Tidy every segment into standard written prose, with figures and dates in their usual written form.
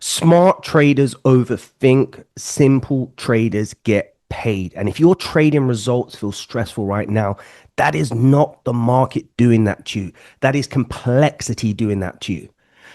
Smart traders overthink, simple traders get paid. And if your trading results feel stressful right now, that is not the market doing that to you. That is complexity doing that to you.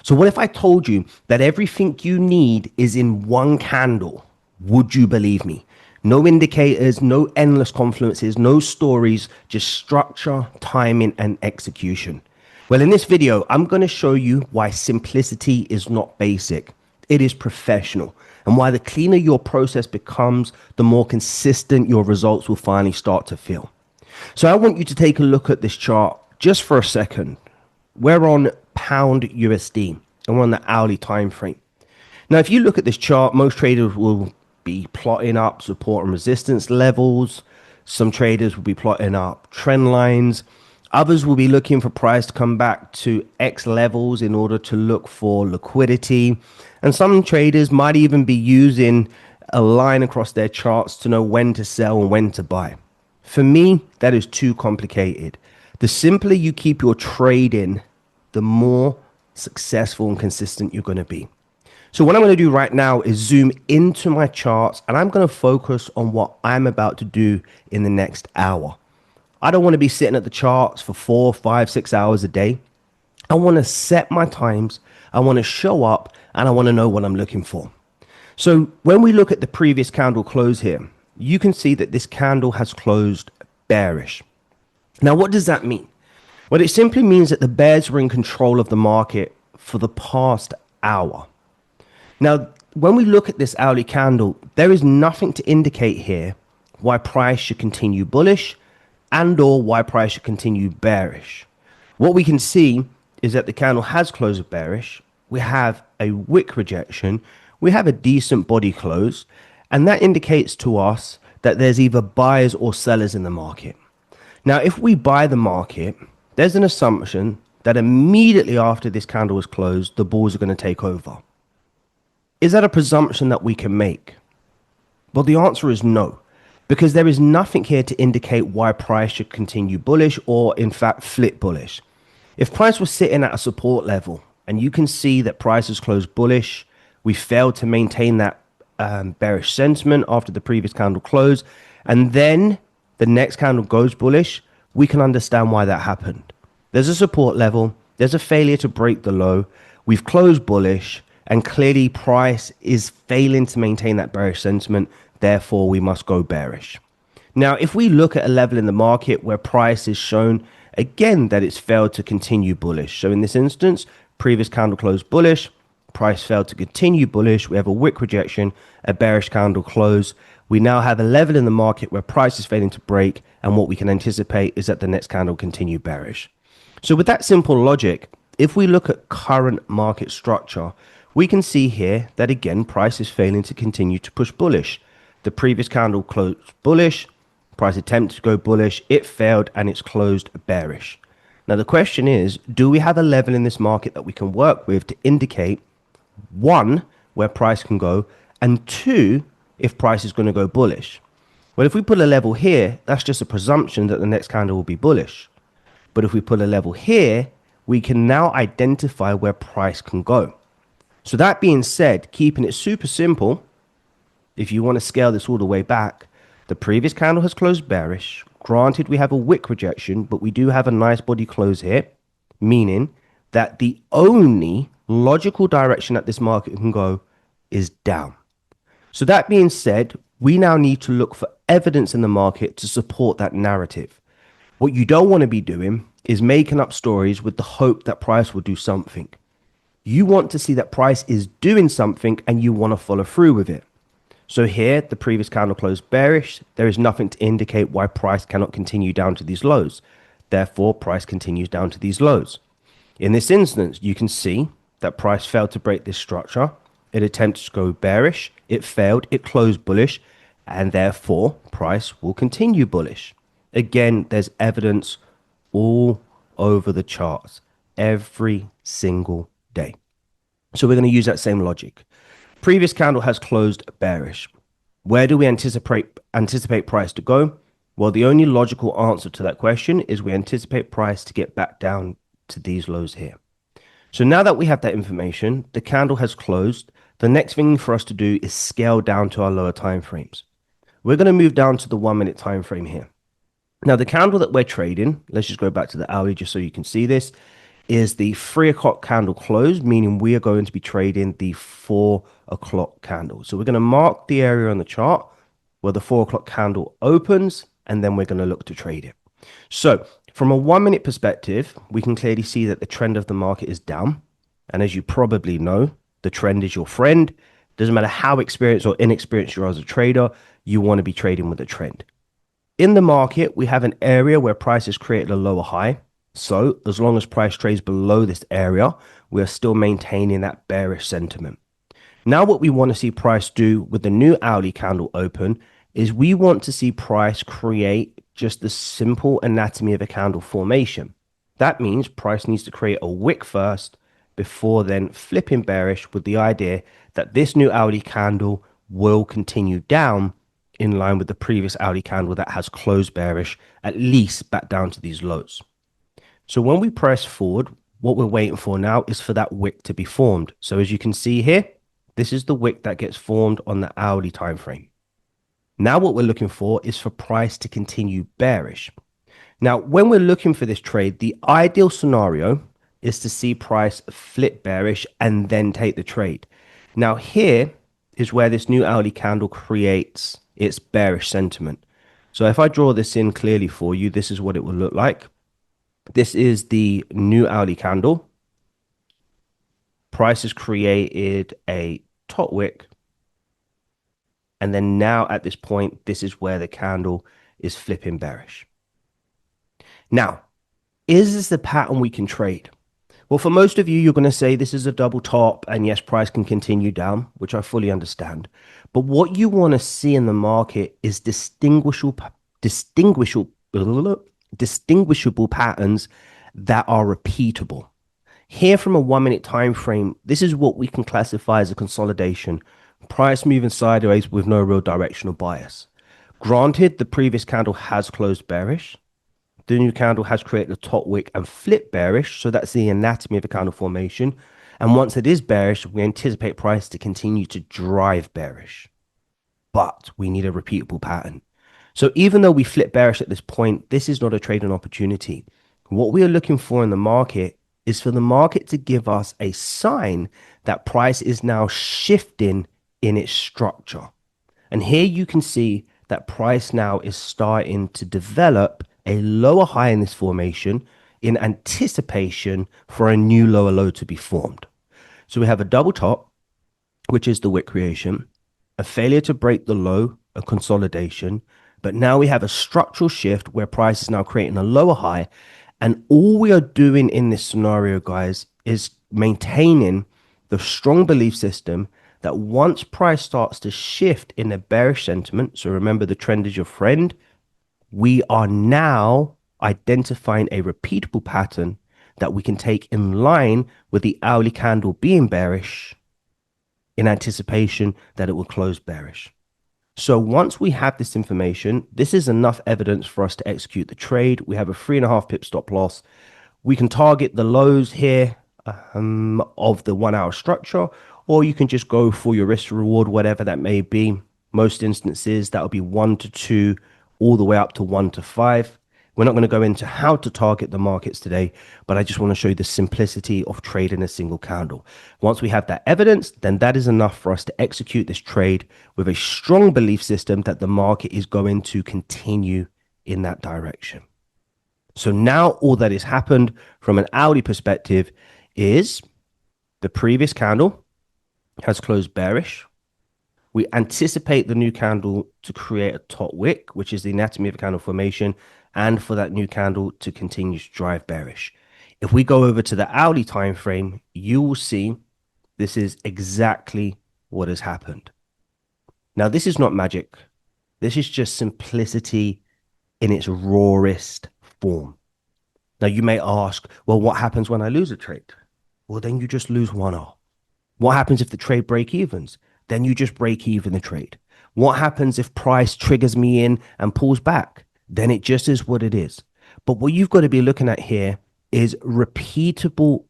So, what if I told you that everything you need is in one candle? Would you believe me? No indicators, no endless confluences, no stories, just structure, timing, and execution. Well, in this video, I'm going to show you why simplicity is not basic. It is professional, and why the cleaner your process becomes, the more consistent your results will finally start to feel. So I want you to take a look at this chart just for a second. We're on pound USD and we're on the hourly time frame. Now, if you look at this chart, most traders will be plotting up support and resistance levels. Some traders will be plotting up trend lines. Others will be looking for price to come back to X levels in order to look for liquidity. And some traders might even be using a line across their charts to know when to sell and when to buy. For me, that is too complicated. The simpler you keep your trading, the more successful and consistent you're going to be. So what I'm going to do right now is zoom into my charts, and I'm going to focus on what I'm about to do in the next hour. I don't want to be sitting at the charts for 4, 5, 6 hours a day. I want to set my times. I want to show up, and I want to know what I'm looking for. So when we look at the previous candle close here, you can see that this candle has closed bearish. Now, what does that mean? Well, it simply means that the bears were in control of the market for the past hour. Now, when we look at this hourly candle, there is nothing to indicate here why price should continue bullish and or why price should continue bearish. What we can see is that the candle has closed bearish. We have a wick rejection. We have a decent body close. And that indicates to us that there's either buyers or sellers in the market. Now, if we buy the market, there's an assumption that immediately after this candle is closed, the bulls are going to take over. Is that a presumption that we can make? Well, the answer is no, because there is nothing here to indicate why price should continue bullish or, in fact, flip bullish. If price was sitting at a support level and you can see that price has closed bullish, we failed to maintain that bearish sentiment after the previous candle close, and then the next candle goes bullish, we can understand why that happened. There's a support level, there's a failure to break the low, we've closed bullish, and clearly price is failing to maintain that bearish sentiment, therefore we must go bearish. Now, if we look at a level in the market where price is shown again that it's failed to continue bullish, so in this instance, previous candle closed bullish, price failed to continue bullish, we have a wick rejection, a bearish candle close. We now have a level in the market where price is failing to break, and what we can anticipate is that the next candle continue bearish. So with that simple logic, if we look at current market structure, we can see here that again price is failing to continue to push bullish. The previous candle closed bullish, price attempted to go bullish, it failed, and it's closed bearish. Now the question is, do we have a level in this market that we can work with to indicate, one, where price can go, and two, if price is going to go bullish? Well, if we put a level here, that's just a presumption that the next candle will be bullish. But if we put a level here, we can now identify where price can go. So that being said, keeping it super simple, if you want to scale this all the way back, the previous candle has closed bearish. Granted, we have a wick rejection, but we do have a nice body close here, meaning that the only logical direction that this market can go is down. So that being said, we now need to look for evidence in the market to support that narrative. What you don't want to be doing is making up stories with the hope that price will do something. You want to see that price is doing something and you want to follow through with it. So here, the previous candle closed bearish. There is nothing to indicate why price cannot continue down to these lows. Therefore, price continues down to these lows. In this instance, you can see that price failed to break this structure. It attempted to go bearish. It failed. It closed bullish. And therefore, price will continue bullish. Again, there's evidence all over the charts every single day. So we're going to use that same logic. Previous candle has closed bearish. Where do we anticipate price to go? Well, the only logical answer to that question is we anticipate price to get back down to these lows here. So now that we have that information, the candle has closed. The next thing for us to do is scale down to our lower time frames. We're going to move down to the 1 minute time frame here. Now, the candle that we're trading, let's just go back to the hourly just so you can see this, is the 3 o'clock candle close, meaning we are going to be trading the 4 o'clock candle. So we're going to mark the area on the chart where the 4 o'clock candle opens, and then we're going to look to trade it. So from a 1 minute perspective, we can clearly see that the trend of the market is down. And as you probably know, the trend is your friend. Doesn't matter how experienced or inexperienced you are as a trader, you want to be trading with the trend. In the market, we have an area where price has created a lower high. So as long as price trades below this area, we are still maintaining that bearish sentiment. Now, what we want to see price do with the new hourly candle open is we want to see price create just the simple anatomy of a candle formation. That means price needs to create a wick first before then flipping bearish, with the idea that this new hourly candle will continue down in line with the previous hourly candle that has closed bearish, at least back down to these lows. So when we press forward, what we're waiting for now is for that wick to be formed. So as you can see here, this is the wick that gets formed on the hourly time frame. Now what we're looking for is for price to continue bearish. Now, when we're looking for this trade, the ideal scenario is to see price flip bearish and then take the trade. Now, here is where this new hourly candle creates its bearish sentiment. So if I draw this in clearly for you, this is what it will look like. This is the new hourly candle. Price has created a top wick. And then now at this point, this is where the candle is flipping bearish. Now, is this the pattern we can trade? Well, for most of you, you're going to say this is a double top, and yes, price can continue down, which I fully understand. But what you want to see in the market is distinguishable patterns that are repeatable. Here from a 1 minute time frame, this is what we can classify as a consolidation. Price moving sideways with no real directional bias. Granted, the previous candle has closed bearish. The new candle has created a top wick and flipped bearish. So that's the anatomy of a candle formation. And once it is bearish, we anticipate price to continue to drive bearish. But we need a repeatable pattern. So even though we flip bearish at this point, this is not a trading opportunity. What we are looking for in the market is for the market to give us a sign that price is now shifting in its structure. And here you can see that price now is starting to develop a lower high in this formation in anticipation for a new lower low to be formed. So we have a double top, which is the wick creation, a failure to break the low, a consolidation, but now we have a structural shift where price is now creating a lower high. And all we are doing in this scenario, guys, is maintaining the strong belief system that once price starts to shift in a bearish sentiment, so remember the trend is your friend, we are now identifying a repeatable pattern that we can take in line with the hourly candle being bearish in anticipation that it will close bearish. So once we have this information, this is enough evidence for us to execute the trade. We have a 3.5 pip stop loss. We can target the lows here of the 1 hour structure, or you can just go for your risk to reward, whatever that may be. Most instances, that will be 1 to 2, all the way up to 1 to 5. We're not going to go into how to target the markets today, but I just want to show you the simplicity of trading a single candle. Once we have that evidence, then that is enough for us to execute this trade with a strong belief system that the market is going to continue in that direction. So now all that has happened from an hourly perspective is the previous candle has closed bearish. We anticipate the new candle to create a top wick, which is the anatomy of a candle formation, and for that new candle to continue to drive bearish. If we go over to the hourly time frame, you will see this is exactly what has happened. Now, this is not magic. This is just simplicity in its rawest form. Now, you may ask, well, what happens when I lose a trade? Well, then you just lose 1R. What happens if the trade break evens? Then you just break even the trade. What happens if price triggers me in and pulls back? Then it just is what it is. But what you've got to be looking at here is a repeatable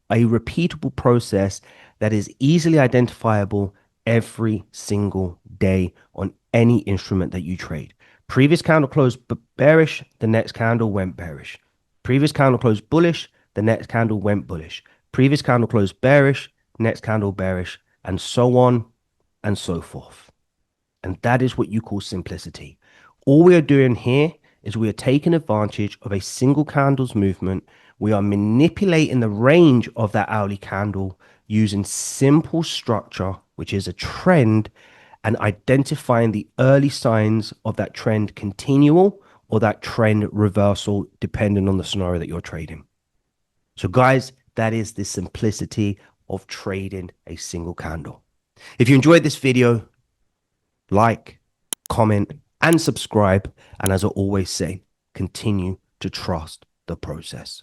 process that is easily identifiable every single day on any instrument that you trade. Previous candle closed bearish, the next candle went bearish. Previous candle closed bullish, the next candle went bullish. Previous candle closed bearish, next candle bearish, and so on and so forth. And that is what you call simplicity. All we are doing here is we are taking advantage of a single candle's movement. We are manipulating the range of that hourly candle using simple structure, which is a trend, and identifying the early signs of that trend continual or that trend reversal, depending on the scenario that you're trading. So guys, that is the simplicity of trading a single candle. If you enjoyed this video, like, comment, and subscribe. And as I always say, continue to trust the process.